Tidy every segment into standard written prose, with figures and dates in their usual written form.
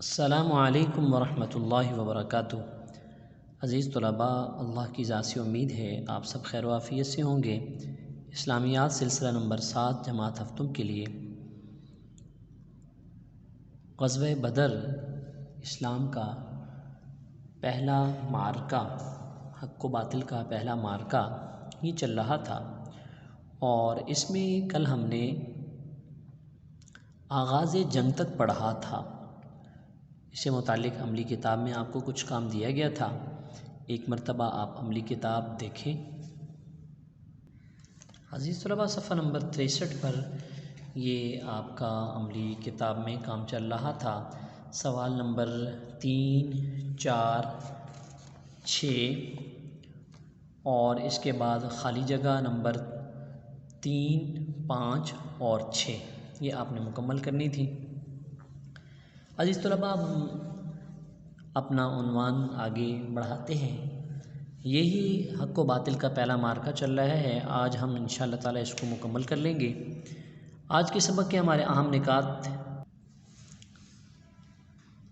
السلام علیکم ورحمۃ اللہ وبرکاتہ۔ عزیز طلباء، اللہ کی ذات سے امید ہے آپ سب خیر و عافیت سے ہوں گے۔ اسلامیات سلسلہ نمبر 7 جماعت ہفتم کے لیے غزوہ بدر اسلام کا پہلا معرکہ، حق و باطل کا پہلا معرکہ یہ چل رہا تھا، اور اس میں کل ہم نے آغاز جنگ تک پڑھا تھا۔ اس سے متعلق عملی کتاب میں آپ کو کچھ کام دیا گیا تھا، ایک مرتبہ آپ عملی کتاب دیکھیں۔ عزیز طلباء، صفحہ نمبر 63 پر یہ آپ کا عملی کتاب میں کام چل رہا تھا۔ سوال نمبر 3، 4، 6 اور اس کے بعد خالی جگہ نمبر 3، 5 اور 6 یہ آپ نے مکمل کرنی تھی۔ عزیز طلباء، ہم اپنا عنوان آگے بڑھاتے ہیں۔ یہی حق و باطل کا پہلا معرکہ چل رہا ہے، آج ہم انشاءاللہ تعالی اس کو مکمل کر لیں گے۔ آج کے سبق کے ہمارے اہم نکات۔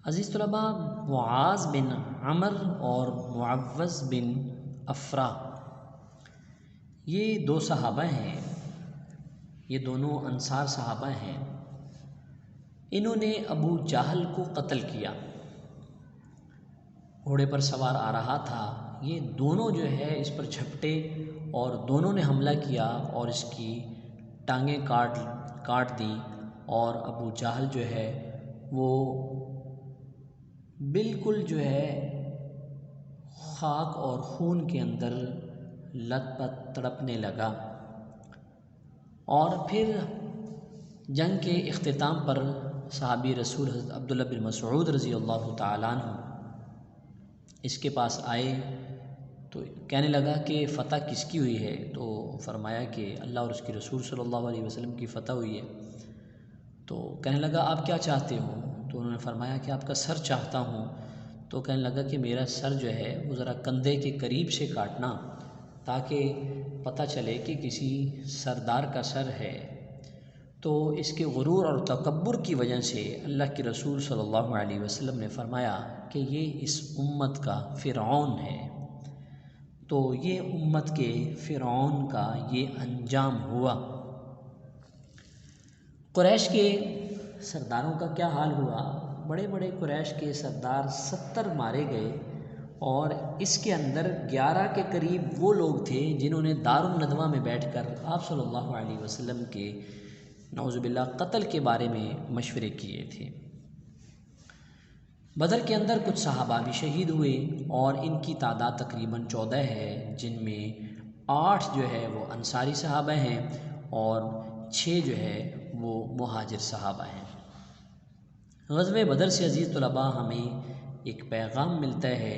عزیز طلباء، معاذ بن عمر اور معوذ بن افرا یہ دو صحابہ ہیں، یہ دونوں انصار صحابہ ہیں۔ انہوں نے ابو جہل کو قتل کیا، گھوڑے پر سوار آ رہا تھا، یہ دونوں جو ہے اس پر جھپٹے اور دونوں نے حملہ کیا اور اس کی ٹانگیں کاٹ دی، اور ابو جہل جو ہے وہ بالکل جو ہے خاک اور خون کے اندر لت پت تڑپنے لگا۔ اور پھر جنگ کے اختتام پر صحابی رسول حضرت عبداللہ بن مسعود رضی اللہ تعالیٰ عنہ اس کے پاس آئے تو کہنے لگا کہ فتح کس کی ہوئی ہے؟ تو فرمایا کہ اللہ اور اس کے رسول صلی اللہ علیہ وسلم کی فتح ہوئی ہے۔ تو کہنے لگا آپ کیا چاہتے ہو؟ تو انہوں نے فرمایا کہ آپ کا سر چاہتا ہوں۔ تو کہنے لگا کہ میرا سر جو ہے وہ ذرا کندھے کے قریب سے کاٹنا تاکہ پتہ چلے کہ کسی سردار کا سر ہے۔ تو اس کے غرور اور تکبر کی وجہ سے اللہ کے رسول صلی اللہ علیہ وسلم نے فرمایا کہ یہ اس امت کا فرعون ہے۔ تو یہ امت کے فرعون کا یہ انجام ہوا۔ قریش کے سرداروں کا کیا حال ہوا؟ بڑے بڑے قریش کے سردار 70 مارے گئے، اور اس کے اندر 11 کے قریب وہ لوگ تھے جنہوں نے دار الندوہ میں بیٹھ کر آپ صلی اللہ علیہ وسلم کے نعوذ باللہ قتل کے بارے میں مشورے کیے تھے۔ بدر کے اندر کچھ صحابہ بھی شہید ہوئے، اور ان کی تعداد تقریباً 14 ہے، جن میں 8 جو ہے وہ انصاری صحابہ ہیں اور 6 جو ہے وہ مہاجر صحابہ ہیں۔ غزوہ بدر سے عزیز طلباء ہمیں ایک پیغام ملتا ہے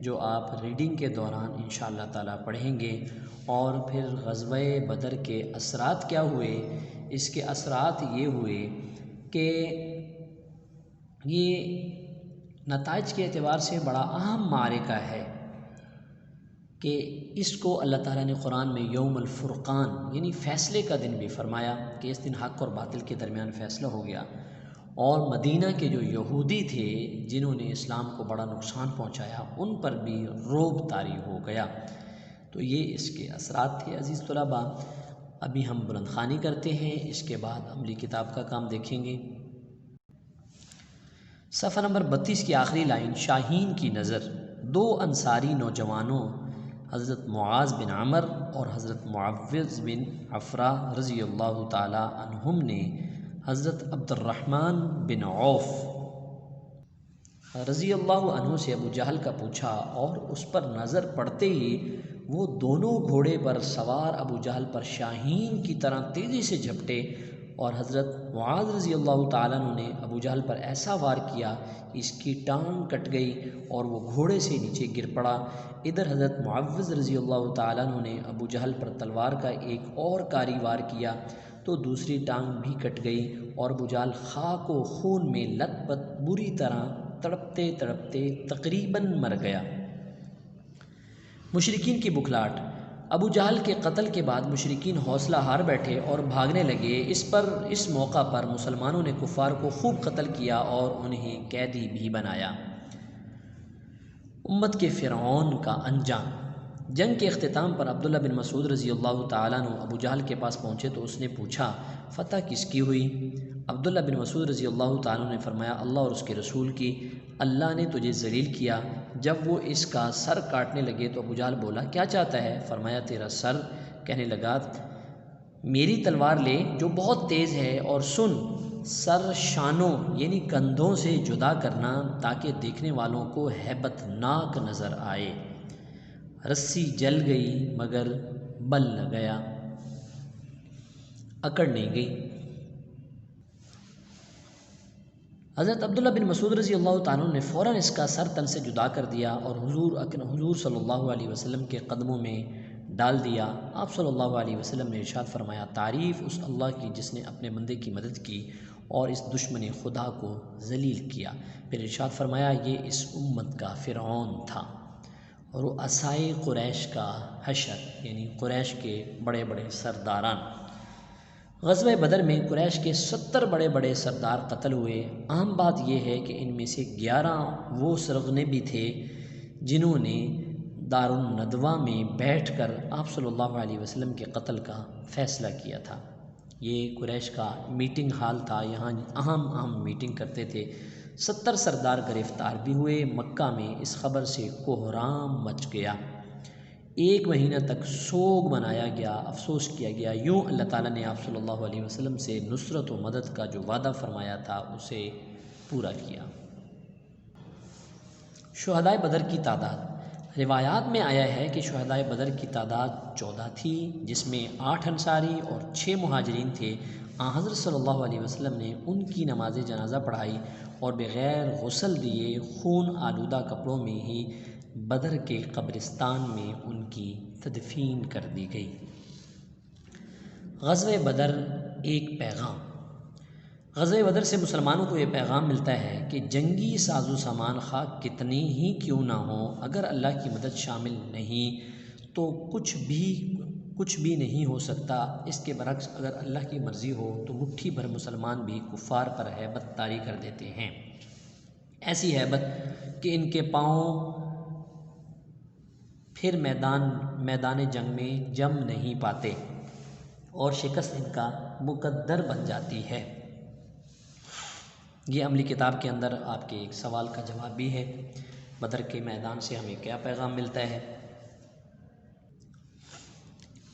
جو آپ ریڈنگ کے دوران انشاءاللہ تعالیٰ پڑھیں گے، اور پھر غزوہ بدر کے اثرات کیا ہوئے؟ اس کے اثرات یہ ہوئے کہ یہ نتائج کے اعتبار سے بڑا اہم معرکہ ہے کہ اس کو اللہ تعالیٰ نے قرآن میں یوم الفرقان یعنی فیصلے کا دن بھی فرمایا کہ اس دن حق اور باطل کے درمیان فیصلہ ہو گیا، اور مدینہ کے جو یہودی تھے جنہوں نے اسلام کو بڑا نقصان پہنچایا ان پر بھی رعب طاری ہو گیا۔ تو یہ اس کے اثرات تھے۔ عزیز طلباء، ابھی ہم بلند خوانی کرتے ہیں، اس کے بعد عملی کتاب کا کام دیکھیں گے۔ صفحہ نمبر 32 کی آخری لائن، شاہین کی نظر۔ 2 انصاری نوجوانوں حضرت معاذ بن عمر اور حضرت معوذ بن افرا رضی اللہ تعالی عنہم نے حضرت عبد الرحمن بن عوف رضی اللہ عنہ سے ابو جہل کا پوچھا، اور اس پر نظر پڑتے ہی وہ دونوں گھوڑے پر سوار ابو جہل پر شاہین کی طرح تیزی سے جھپٹے، اور حضرت معاذ رضی اللہ تعالیٰ عنہ نے ابو جہل پر ایسا وار کیا کہ اس کی ٹانگ کٹ گئی اور وہ گھوڑے سے نیچے گر پڑا۔ ادھر حضرت معوذ رضی اللہ تعالیٰ عنہ نے ابو جہل پر تلوار کا ایک اور کاری وار کیا تو دوسری ٹانگ بھی کٹ گئی، اور ابو جہل خاک و خون میں لت پت بری طرح تڑپتے تڑپتے تقریباً مر گیا۔ مشرکین کی بکھلاہٹ۔ ابو جہل کے قتل کے بعد مشرکین حوصلہ ہار بیٹھے اور بھاگنے لگے۔ اس موقع پر مسلمانوں نے کفار کو خوب قتل کیا اور انہیں قیدی بھی بنایا۔ امت کے فرعون کا انجام۔ جنگ کے اختتام پر عبداللہ بن مسعود رضی اللہ تعالیٰ عنہ ابو جہل کے پاس پہنچے تو اس نے پوچھا، فتح کس کی ہوئی؟ عبداللہ بن مسعود رضی اللہ تعالیٰ عنہ نے فرمایا، اللہ اور اس کے رسول کی۔ اللہ نے تجھے ذلیل کیا۔ جب وہ اس کا سر کاٹنے لگے تو ابو جہل بولا، کیا چاہتا ہے؟ فرمایا، تیرا سر۔ کہنے لگا، میری تلوار لے جو بہت تیز ہے، اور سن، سر شانوں یعنی کندھوں سے جدا کرنا تاکہ دیکھنے والوں کو ہیبت ناک نظر آئے۔ رسی جل گئی مگر بل نہ گیا، اکڑ نہیں گئی۔ حضرت عبداللہ بن مسعود رضی اللہ تعالیٰ نے فوراً اس کا سر تن سے جدا کر دیا اور حضور صلی اللہ علیہ وسلم کے قدموں میں ڈال دیا۔ آپ صلی اللہ علیہ وسلم نے ارشاد فرمایا، تعریف اس اللہ کی جس نے اپنے بندے کی مدد کی اور اس دشمن خدا کو ذلیل کیا۔ پھر ارشاد فرمایا، یہ اس امت کا فرعون تھا اور وہ عصائے قریش کا حشر یعنی قریش کے بڑے بڑے سرداران۔ غزوہ بدر میں قریش کے 70 بڑے بڑے سردار قتل ہوئے۔ اہم بات یہ ہے کہ ان میں سے 11 وہ سرغنے بھی تھے جنہوں نے دارالندوہ میں بیٹھ کر آپ صلی اللہ علیہ وسلم کے قتل کا فیصلہ کیا تھا۔ یہ قریش کا میٹنگ ہال تھا، یہاں اہم میٹنگ کرتے تھے۔ 70 سردار گرفتار بھی ہوئے۔ مکہ میں اس خبر سے کوہرام مچ گیا۔ 1 مہینہ تک سوگ منایا گیا، افسوس کیا گیا۔ یوں اللہ تعالیٰ نے آپ صلی اللہ علیہ وسلم سے نصرت و مدد کا جو وعدہ فرمایا تھا اسے پورا کیا۔ شہدائے بدر کی تعداد۔ روایات میں آیا ہے کہ شہدائے بدر کی تعداد 14 تھی، جس میں 8 انصاری اور 6 مہاجرین تھے۔ حضرت صلی اللہ علیہ وسلم نے ان کی نماز جنازہ پڑھائی اور بغیر غسل دیے خون آلودہ کپڑوں میں ہی بدر کے قبرستان میں ان کی تدفین کر دی گئی۔ غزوہ بدر ایک پیغام۔ غزوہ بدر سے مسلمانوں کو یہ پیغام ملتا ہے کہ جنگی ساز و سامان خواہ کتنی ہی کیوں نہ ہوں، اگر اللہ کی مدد شامل نہیں تو کچھ بھی نہیں ہو سکتا۔ اس کے برعکس اگر اللہ کی مرضی ہو تو مٹھی بھر مسلمان بھی کفار پر ہیبت طاری کر دیتے ہیں، ایسی ہیبت کہ ان کے پاؤں پھر میدان جنگ میں جم نہیں پاتے اور شکست ان کا مقدر بن جاتی ہے۔ یہ عملی کتاب کے اندر آپ کے ایک سوال کا جواب بھی ہے، بدر کے میدان سے ہمیں کیا پیغام ملتا ہے۔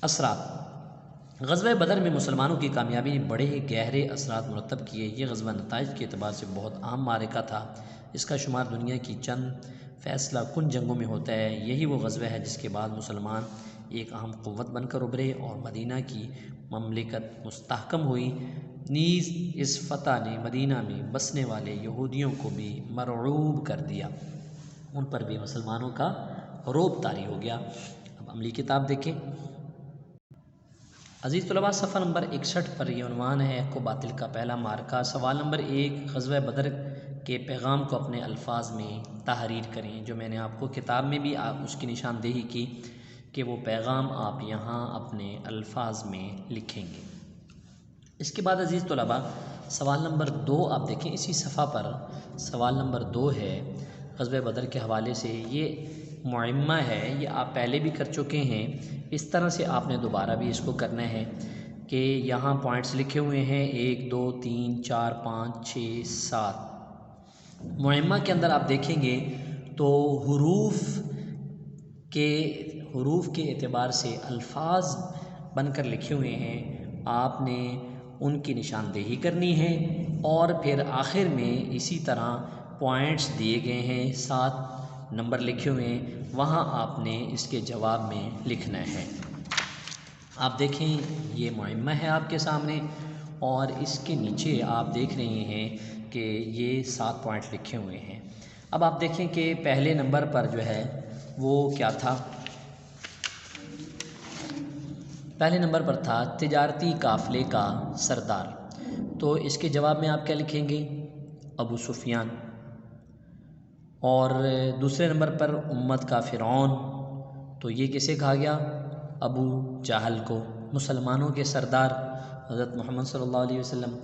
اثرات۔ غزوہ بدر میں مسلمانوں کی کامیابی نے بڑے ہی گہرے اثرات مرتب کیے۔ یہ غزوہ نتائج کے اعتبار سے بہت اہم معرکہ تھا۔ اس کا شمار دنیا کی چند فیصلہ کن جنگوں میں ہوتا ہے۔ یہی وہ غزوہ ہے جس کے بعد مسلمان ایک اہم قوت بن کر ابھرے اور مدینہ کی مملکت مستحکم ہوئی۔ نیز اس فتح نے مدینہ میں بسنے والے یہودیوں کو بھی مرعوب کر دیا، ان پر بھی مسلمانوں کا رعب طاری ہو گیا۔ اب عملی کتاب دیکھیں۔ عزیز طلباء، صفحہ نمبر 61 پر یہ عنوان ہے، حق و باطل کا پہلا معرکہ۔ سوال نمبر 1، غزوہ بدر کے پیغام کو اپنے الفاظ میں تحریر کریں۔ جو میں نے آپ کو کتاب میں بھی اس کی نشاندہی کی کہ وہ پیغام آپ یہاں اپنے الفاظ میں لکھیں گے۔ اس کے بعد عزیز طلباء، سوال نمبر 2 آپ دیکھیں اسی صفحہ پر۔ سوال نمبر 2 ہے غزوہ بدر کے حوالے سے، یہ معمہ ہے، یہ آپ پہلے بھی کر چکے ہیں، اس طرح سے آپ نے دوبارہ بھی اس کو کرنا ہے کہ یہاں پوائنٹس لکھے ہوئے ہیں 1 2 3 4 5 6 7۔ معمہ کے اندر آپ دیکھیں گے تو حروف کے اعتبار سے الفاظ بن کر لکھے ہوئے ہیں، آپ نے ان کی نشاندہی کرنی ہے اور پھر آخر میں اسی طرح پوائنٹس دیے گئے ہیں، 7 نمبر لکھے ہوئے ہیں، وہاں آپ نے اس کے جواب میں لکھنا ہے۔ آپ دیکھیں یہ معمہ ہے آپ کے سامنے اور اس کے نیچے آپ دیکھ رہے ہیں کہ یہ 7 پوائنٹ لکھے ہوئے ہیں۔ اب آپ دیکھیں کہ پہلے نمبر پر جو ہے وہ کیا تھا؟ پہلے نمبر پر تھا تجارتی قافلے کا سردار، تو اس کے جواب میں آپ کیا لکھیں گے؟ ابو سفیان۔ اور دوسرے نمبر پر امت کا فرعون، تو یہ کسے کہا گیا؟ ابو جہل کو، مسلمانوں کے سردار حضرت محمد صلی اللہ علیہ وسلم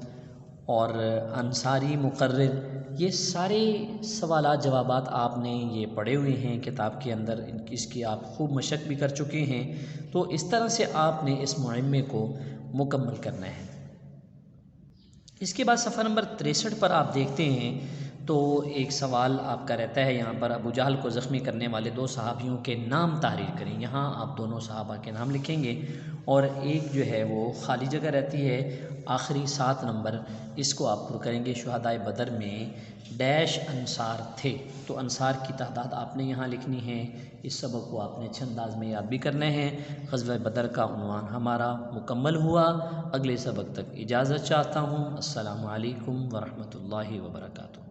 اور انصاری مقرر، یہ سارے سوالات جوابات آپ نے یہ پڑھے ہوئے ہیں کتاب کے اندر، اس کی آپ خوب مشق بھی کر چکے ہیں۔ تو اس طرح سے آپ نے اس معمے کو مکمل کرنا ہے۔ اس کے بعد صفحہ نمبر 63 پر آپ دیکھتے ہیں تو ایک سوال آپ کا رہتا ہے، یہاں پر ابو جہل کو زخمی کرنے والے 2 صحابیوں کے نام تحریر کریں۔ یہاں آپ دونوں صحابہ کے نام لکھیں گے اور ایک جو ہے وہ خالی جگہ رہتی ہے آخری 7 نمبر، اس کو آپ پر کریں گے۔ شہدائے بدر میں ڈیش انصار تھے، تو انصار کی تعداد آپ نے یہاں لکھنی ہے۔ اس سبق کو آپ نے اچھے انداز میں یاد بھی کرنا ہے۔ غزوہ بدر کا عنوان ہمارا مکمل ہوا۔ اگلے سبق تک اجازت چاہتا ہوں۔ السلام علیکم ورحمۃ اللہ وبرکاتہ۔